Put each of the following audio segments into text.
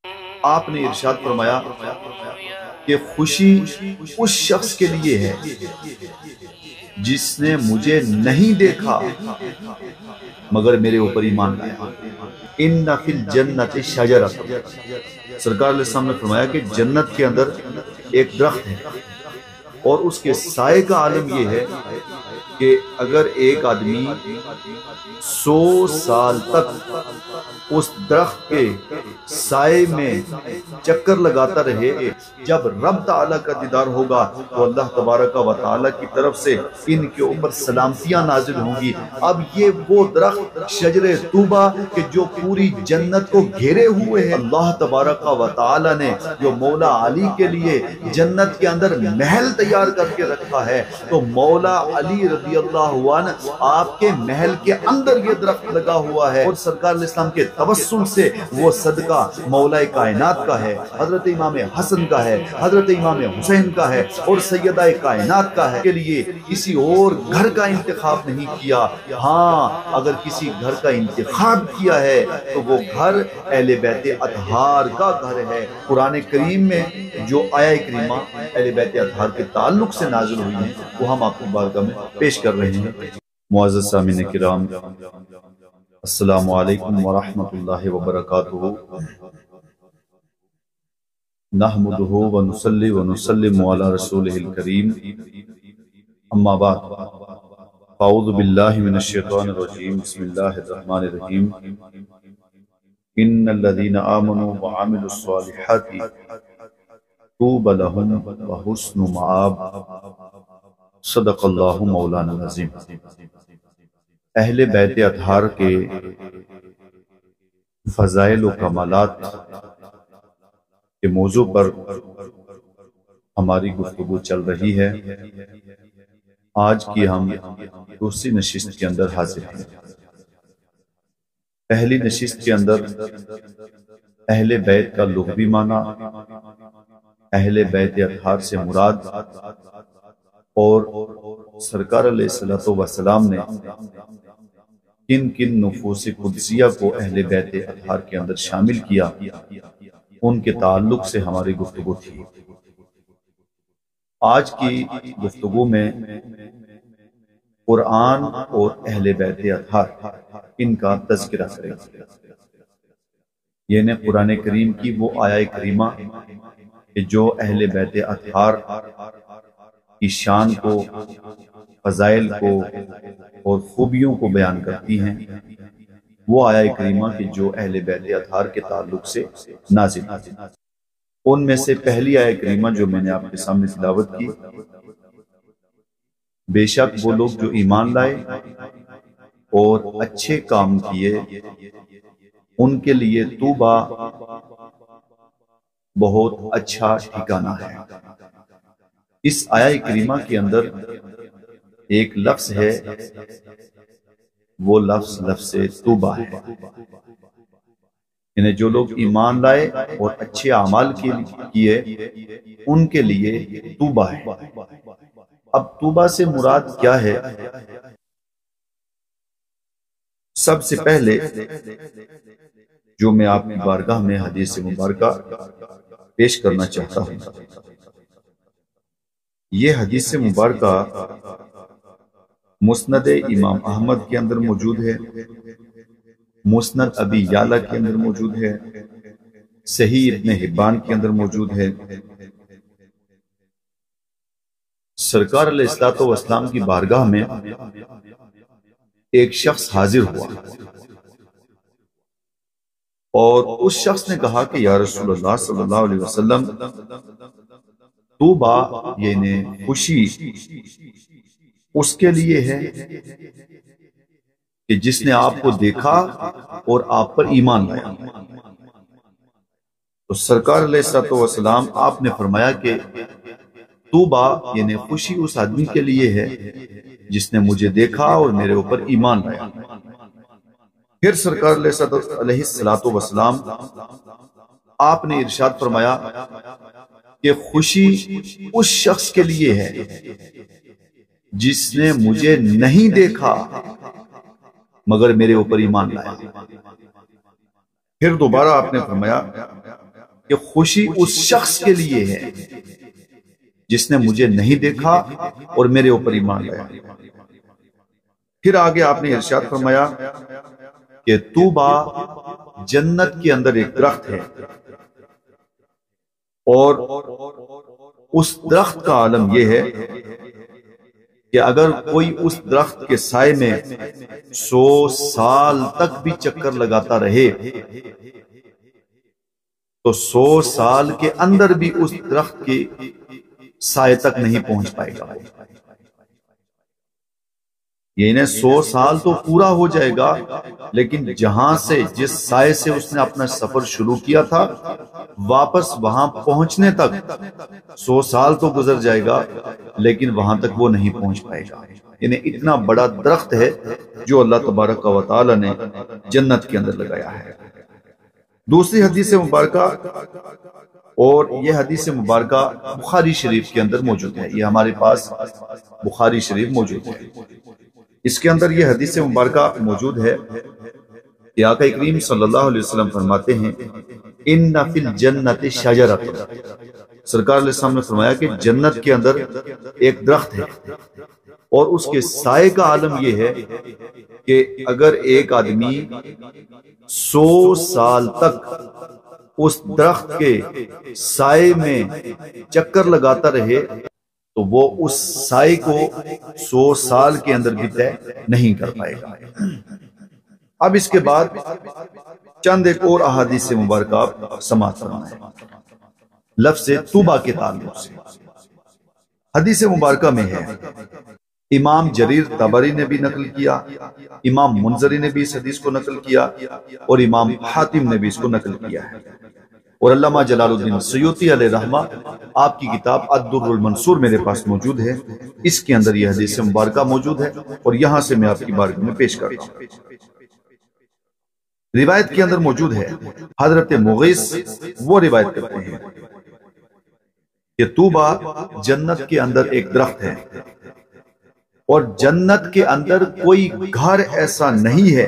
آپ نے ارشاد فرمایا کہ خوشی اس شخص کے لیے ہے جس نے مجھے نہیں دیکھا مگر میرے اوپر ایمان لایا۔ ان فی الجنت شجرۃ، سرکار علیہ السلام نے فرمایا کہ جنت کے اندر ایک درخت ہے، اور اس کے سائے کا عالم یہ ہے کہ اگر ایک آدمی 100 سال تک اس درخت کے سائے میں چکر لگاتا رہے، جب رب تعالیٰ کا دیدار ہوگا تو اللہ تبارک و تعالیٰ کی طرف سے ان کے اوپر سلامتیاں نازل ہوں گی۔ اب یہ وہ درخت شجر طوبہ کہ جو پوری جنت کو گھیرے ہوئے ہے، اللہ تبارک و تعالیٰ نے جو مولا علی کے لیے جنت کے اندر محل تیار کر کے رکھا ہے، تو مولا علی رضی اللہ عنہ آپ کے محل کے اندر یہ درخت لگا ہوا ہے، اور سرکار علیہ السلام کے توسل سے وہ صدقہ مولا کائنات کا ہے، حضرت امام حسن کا ہے، حضرت امام حسین کا ہے، اور سیدہ کائنات کا ہے، کے لیے کسی اور گھر کا انتخاب نہیں کیا۔ ہاں اگر کسی گھر کا انتخاب کیا ہے تو وہ گھر اہل بیت اطہار کا گھر ہے۔ قرآن کریم میں جو آیہ کریمہ اہل بیت اطہار کے تعلق سے نازل ہوئی ہیں وہ ہم آپ کو بارگاہ میں پیش کر رہے ہیں۔ معزز سامعین کرام، السلام علیکم ورحمۃ اللہ وبرکاتہ۔ نحمدہ ونصلی ونسلم علی رسولہ الکریم، اما بعد، اعوذ باللہ من الشیطان الرجیم، بسم اللہ الرحمن الرحیم۔ ان الذین آمنوا وعملوا الصالحات طوبی لہم وحسن مآب، صدق اللہ مولانا العظیم۔ اہل بیت اطہار کے فضائل و کمالات کے موضوع پر ہماری گفتگو چل رہی ہے۔ آج کی ہم دوسری نشست کے اندر حاضر ہیں۔ پہلی نشست کے اندر اہل بیت کا لغوی معنی، اہل بیت اطہار سے مراد، اور سرکار علیہ السلام نے کن کن نفوس قدسیہ کو اہل بیت اطہار کے اندر شامل کیا، ان کے تعلق سے ہماری گفتگو تھی۔ آج کی گفتگو میں قرآن اور اہل بیت اطہار ان کا تذکرہ کریں گے، یعنی قرآن کریم کی وہ آیہ کریمہ کہ جو اہل بیت اطہار کی شان کو، فضائل کو اور خوبیوں کو بیان کرتی ہیں، وہ آیہ کریمہ کہ جو اہل بیت اطہار کے تعلق سے نازل ہے۔ ان میں سے پہلی آیہ کریمہ جو میں نے آپ کے سامنے تلاوت کی، بے شک وہ لوگ جو ایمان لائے اور اچھے کام کیے ان کے لیے طوبیٰ بہت اچھا ٹھکانہ ہے۔ اس آیہ کریمہ کے اندر ایک لفظ ہے، وہ لفظ طوبیٰ ہے، یعنی جو لوگ ایمان لائے اور اچھے اعمال کیے ان کے لیے طوبیٰ ہے۔ اب طوبیٰ سے مراد کیا ہے؟ سب سے پہلے جو میں آپ کی بارگاہ میں حدیث مبارکہ پیش کرنا چاہتا ہوں، یہ حدیث مبارکہ مسند امام احمد کے اندر موجود ہے، مسند ابی یعلا کے اندر موجود ہے، صحیح ابن حبان کے اندر موجود ہے۔ سرکار علیہ السلام کی بارگاہ میں ایک شخص حاضر ہوا اور اس شخص نے کہا کہ یا رسول اللہ صلی اللہ علیہ وسلم، طوبیٰ یعنی خوشی اس کے لیے ہے کہ جس نے آپ کو دیکھا اور آپ پر ایمان لایا۔ تو سرکار علیہ السلام آپ نے فرمایا کہ طوبیٰ یعنی خوشی اس آدمی کے لیے ہے جس نے مجھے دیکھا اور میرے اوپر ایمان لایا۔ پھر سرکار علیہ السلام آپ نے ارشاد فرمایا کہ خوشی اس شخص کے لیے ہے جس نے مجھے نہیں دیکھا مگر میرے اوپر ایمان لایا۔ پھر دوبارہ آپ نے فرمایا کہ خوشی اس شخص کے لیے ہے جس نے مجھے نہیں دیکھا اور میرے اوپر ایمان لایا۔ پھر آگے آپ نے ارشاد فرمایا کہ طوبا جنت کے اندر ایک درخت ہے، اور اس درخت کا عالم یہ ہے کہ اگر کوئی اس درخت کے سائے میں 100 سال تک بھی چکر لگاتا رہے تو 100 سال کے اندر بھی اس درخت کے سائے تک نہیں پہنچ پائے گا۔ یہ 100 سال تو پورا ہو جائے گا، لیکن جہاں سے جس سائے سے اس نے اپنا سفر شروع کیا تھا واپس وہاں پہنچنے تک 100 سال تو گزر جائے گا، لیکن وہاں تک وہ نہیں پہنچ پائے گا۔ یعنی اتنا بڑا درخت ہے جو اللہ تبارک و تعالی نے جنت کے اندر لگایا ہے۔ دوسری حدیث مبارکہ، اور یہ حدیث مبارکہ بخاری شریف کے اندر موجود ہے، یہ ہمارے پاس بخاری شریف موجود ہے۔ اس کے اندر یہ حدیث مبارکہ موجود ہے کہ آقا کریم صلی اللہ علیہ وسلم فرماتے ہیں ان فی الجنت شجرۃ، سرکار علیہ السلام نے فرمایا کہ جنت کے اندر ایک درخت ہے، اور اس کے سائے کا عالم یہ ہے کہ اگر ایک آدمی 100 سال تک اس درخت کے سائے میں چکر لگاتا رہے تو وہ اس سائے کو 100 سال کے اندر بھی طے نہیں کر پائے گا۔ اب اس کے بعد چند ایک اور احادیث مبارکہ سماعت فرمائیں لفظ طوبا کے تعلق سے۔ حدیث مبارکہ میں ہے، امام جریر طبری نے بھی نقل کیا، امام منذری نے بھی اس حدیث کو نقل کیا، اور امام حاتم نے بھی اس کو نقل کیا ہے، اور علامہ جلال الدین سیوطی علیہ رحمہ آپ کی کتاب الدر المنصور میرے پاس موجود ہے، اس کے اندر یہ حدیث مبارکہ موجود ہے، اور یہاں سے میں آپ کی بارگاہ میں پیش کرتا ہوں۔ روایت کے اندر موجود ہے، حضرت مغیث وہ روایت کرتے ہیں کہ طوبا جنت کے اندر ایک درخت ہے، اور جنت کے اندر کوئی گھر ایسا نہیں ہے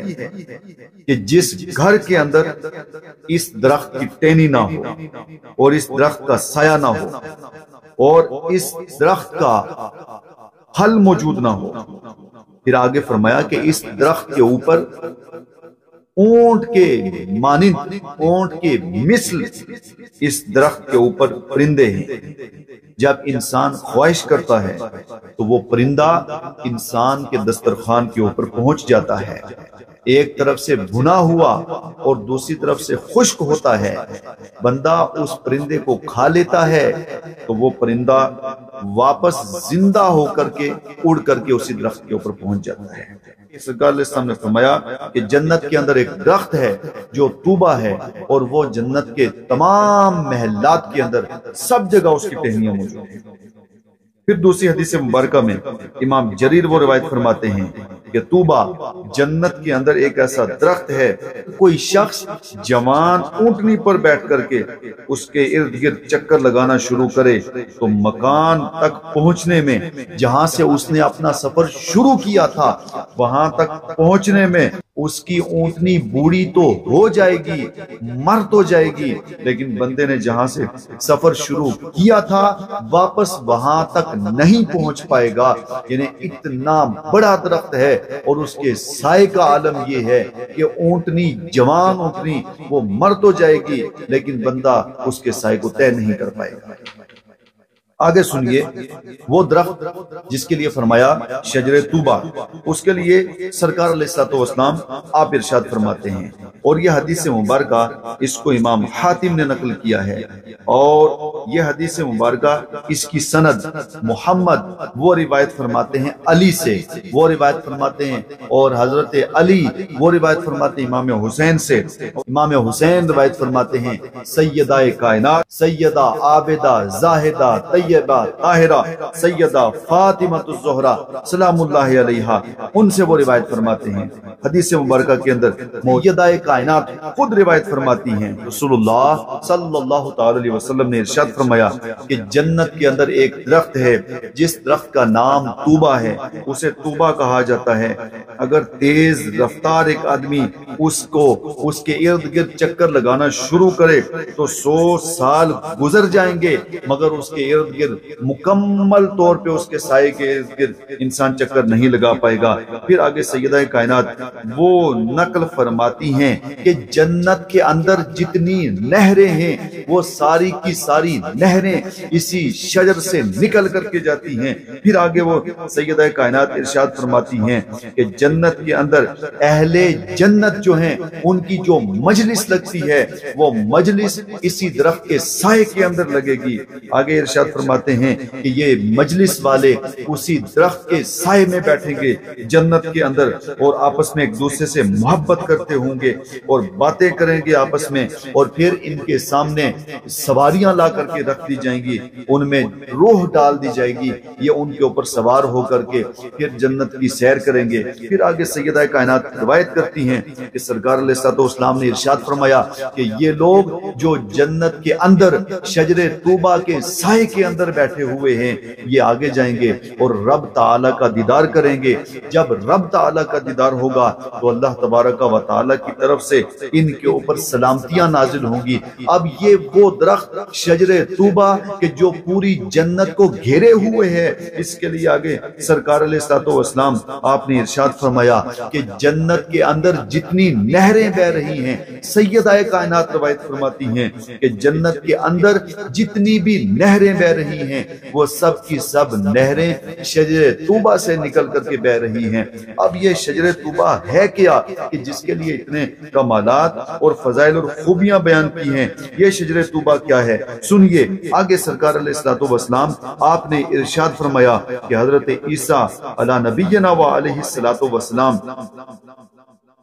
کہ جس گھر کے اندر اس درخت کی ٹہنی نہ ہو، اور اس درخت کا سایہ نہ ہو، اور اس درخت کا پھل موجود نہ ہو۔ پھر آگے فرمایا کہ اس درخت کے اوپر اونٹ کے مانند، اونٹ کے مثل اس درخت کے اوپر پرندے ہیں۔ جب انسان خواہش کرتا ہے تو وہ پرندہ انسان کے دسترخوان کے اوپر پہنچ جاتا ہے، ایک طرف سے بھنا ہوا اور دوسری طرف سے خشک ہوتا ہے، بندہ اس پرندے کو کھا لیتا ہے تو وہ پرندہ واپس زندہ ہو کر کے اڑ کر کے اسی درخت کے اوپر پہنچ جاتا ہے۔ سرکار علیہ السلام نے فرمایا کہ جنت کے اندر ایک درخت ہے جو طوبا ہے، اور وہ جنت کے تمام محلات کے اندر سب جگہ اس کی ٹہنیاں موجود ہیں۔ پھر دوسری حدیث مبارکہ میں امام جریر وہ روایت فرماتے ہیں کہ طوبا جنت کے اندر ایک ایسا درخت ہے، کوئی شخص جوان اونٹنی پر بیٹھ کر کے اس کے ارد گرد چکر لگانا شروع کرے تو مکان تک پہنچنے میں، جہاں سے اس نے اپنا سفر شروع کیا تھا وہاں تک پہنچنے میں اس کی اونٹنی بوڑھی تو ہو جائے گی، مر تو جائے گی، لیکن بندے نے جہاں سے سفر شروع کیا تھا واپس وہاں تک نہیں پہنچ پائے گا۔ یعنی اتنا بڑا درخت ہے، اور اس کے سائے کا عالم یہ ہے کہ اونٹنی، جوان اونٹنی وہ مر تو جائے گی لیکن بندہ اس کے سائے کو طے نہیں کر پائے گا۔ آگے سنیے، وہ درخت جس کے لیے فرمایا شجر طوبا، اس کے لیے سرکار علیہ الصلوۃ والسلام آپ ارشاد فرماتے ہیں، اور یہ حدیث مبارکہ اس کو امام حاتم نے نقل کیا ہے، اور یہ حدیث مبارکہ اس کی سند محمد وہ روایت فرماتے ہیں علی سے، وہ روایت فرماتے ہیں، اور حضرت علی وہ روایت فرماتے ہیں امام حسین سے، امام حسین روایت فرماتے ہیں سیدہ کائنات، سیدہ عابدہ زاہدہ طیبہ طاہرہ سیدہ فاطمہ الزہرا سلام اللہ علیہا، ان سے وہ روایت فرماتے ہیں۔ حدیث مبارکہ کے اندر موجدہ کائنات خود روایت فرماتی ہیں، رسول اللہ صلی اللہ تعالی علیہ وسلم نے ارشاد فرمایا کہ جنت کے اندر ایک درخت ہے جس درخت کا نام طوبہ ہے، اسے طوبہ کہا جاتا ہے۔ اگر تیز رفتار ایک آدمی اس کے ارد گرد چکر لگانا شروع کرے تو 100 سال گزر جائیں گے، مگر اس کے ارد گرد مکمل طور پہ اس کے سائے کے ارد گرد انسان چکر نہیں لگا پائے گا۔ پھر آگے سیدہ کائنات وہ نقل فرماتی ہیں کہ جنت کے اندر جتنی نہریں ہیں وہ ساری کی ساری نہریں اسی شجر سے نکل کر کے جاتی ہیں۔ پھر آگے وہ سیدہ کائنات ارشاد فرماتی ہیں کہ جنت کے اندر اہل جنت جو ہیں ان کی جو مجلس لگتی ہے وہ مجلس اسی درخت کے سائے کے اندر لگے گی۔ آگے ارشاد فرماتے ہیں کہ یہ مجلس والے اسی درخت کے سائے میں بیٹھیں گے جنت کے اندر، اور آپس میں ایک دوسرے سے محبت کرتے ہوں گے اور باتیں کریں گے آپس میں، اور پھر ان کے سامنے سواریاں لا کر کے رکھ دی جائیں گی، ان میں روح ڈال دی جائے گی، یہ ان کے اوپر سوار ہو کر کے پھر جنت کی سیر کریں گے۔ پھر آگے سیدہ کائنات روایت کرتی ہیں کہ سرکار علیہ الصلوۃ والسلام نے ارشاد فرمایا کہ یہ لوگ جو جنت کے اندر شجر طوبہ کے سائے کے اندر بیٹھے ہوئے ہیں یہ آگے جائیں گے اور رب تعالی کا دیدار کریں گے۔ جب رب تعالی کا دیدار ہوگا تو اللہ تبارک و تعالی کی طرف سے ان کے اوپر سلامتیاں نازل ہوں گی۔ اب یہ وہ درخت شجر طوبہ کہ جو پوری جنت کو گھیرے ہوئے ہے، اس کے لیے آگے سرکار علیہ الصلوۃ والسلام آپ نے ارشاد فرمایا کہ جنت کے اندر جتنی نہریں بہ رہی ہیں، سیدہ کائنات روایت فرماتی ہیں کہ جنت کے اندر جتنی بھی نہریں بہ رہی ہیں وہ سب کی سب نہریں شجر طوبہ سے نکل کر کے بہ رہی ہیں۔ اب یہ شجر طوبہ ہے کیا کہ جس کے لیے اتنے کمالات اور فضائل اور خوبیاں بیان کی ہیں؟ یہ شجر طوبہ کیا ہے سنیے۔ آگے سرکار علیہ الصلوۃ والسلام آپ نے ارشاد فرمایا کہ حضرت عیسیٰ علی نبینا و علیہ الصلوۃ والسلام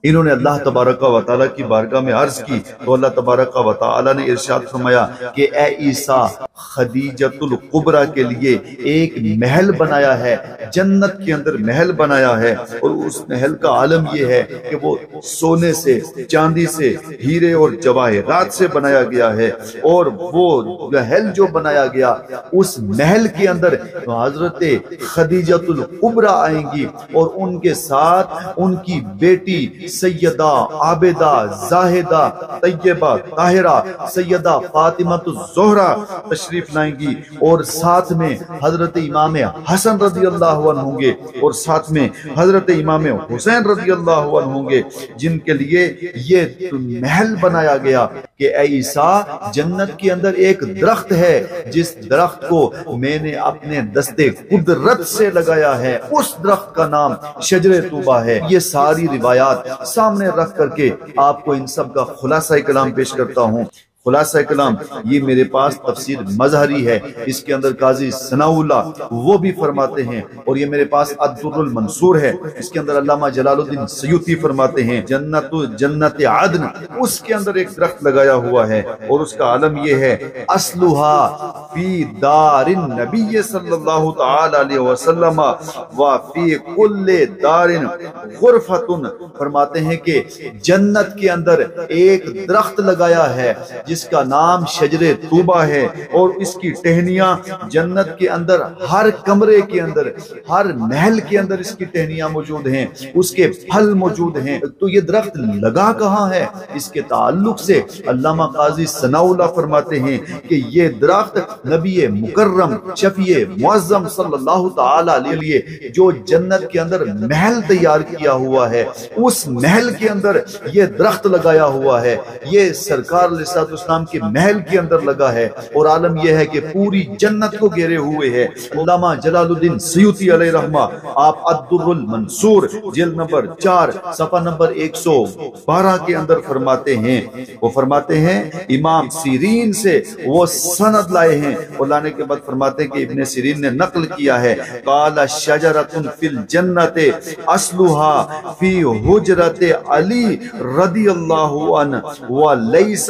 انہوں نے اللہ تبارک و تعالیٰ کی بارگاہ میں عرض کی تو اللہ تبارک و تعالیٰ نے ارشاد فرمایا کہ اے عیسیٰ، خدیجۃ الکبریٰ کے لیے ایک محل بنایا ہے، جنت کے اندر محل بنایا ہے، اور اس محل کا عالم یہ ہے کہ وہ سونے سے، چاندی سے، ہیرے اور جواہرات سے بنایا گیا ہے، اور وہ محل جو بنایا گیا اس محل کے اندر حضرت خدیجۃ الکبریٰ آئیں گی اور ان کے ساتھ ان کی بیٹی سیدہ عابدہ زاہدہ طیبہ طاہرہ سیدہ فاطمہ الزہرا تشریف لائیں گی، اور ساتھ میں حضرت امام حسن رضی اللہ عنہ ہوں گے، اور ساتھ میں حضرت امام حسین رضی اللہ عنہ ہوں گے، جن کے لیے یہ محل بنایا گیا کہ اے عیسیٰ، جنت کے اندر ایک درخت ہے جس درخت کو میں نے اپنے دستے قدرت سے لگایا ہے، اس درخت کا نام شجر طوبہ ہے۔ یہ ساری روایات سامنے رکھ کر کے آپ کو ان سب کا خلاصہ کلام پیش کرتا ہوں۔ خلاصہ کلام یہ میرے پاس تفسیر مظہری ہے، اس کے اندر قاضی ثناء اللہ وہ بھی فرماتے ہیں، اور یہ میرے پاس الدر المنصور ہے، اس کے اندر علامہ جلال الدین سیوطی فرماتے ہیں جنت عدن، اس کے اندر ایک درخت لگایا ہوا ہے اور اس کا عالم یہ ہے اصلھا فی دار النبی صلی اللہ تعالی علیہ وسلم و فی کل دار غرفۃ، فرماتے ہیں کہ جنت کے اندر ایک درخت لگایا ہے جس کا نام شجر طوبہ ہے، اور اس کی ٹہنیاں جنت کے اندر ہر کمرے کے اندر، ہر محل کے اندر اس کی ٹہنیاں موجود ہیں، اس کے پھل موجود ہیں۔ تو یہ درخت لگا کہاں ہے؟ اس کے تعلق سے علامہ قاضی ثناء اللہ فرماتے ہیں کہ یہ درخت نبی مکرم شفیع معظم صلی اللہ تعالی علیہ لیے جو جنت کے اندر محل تیار کیا ہوا ہے، اس محل کے اندر یہ درخت لگایا ہوا ہے، یہ سرکار علیہ الصلوۃ والسلام کے محل کے اندر لگا ہے، اور عالم یہ ہے کہ پوری جنت کو گھیرے ہوئے ہے۔ علامہ جلال الدین سیوطی علیہ رحمہ آپ الدر المنصور جلد نمبر 4 صفحہ نمبر 112 کے اندر فرماتے ہیں، وہ فرماتے ہیں امام سیرین سے وہ سند لائے ہیں، اور لانے کے بعد فرماتے ہیں کہ ابن سیرین نے نقل کیا ہے قال شجرۃ فی الجنت اصلها فی حجرۃ علی رضی اللہ عنہ ولیس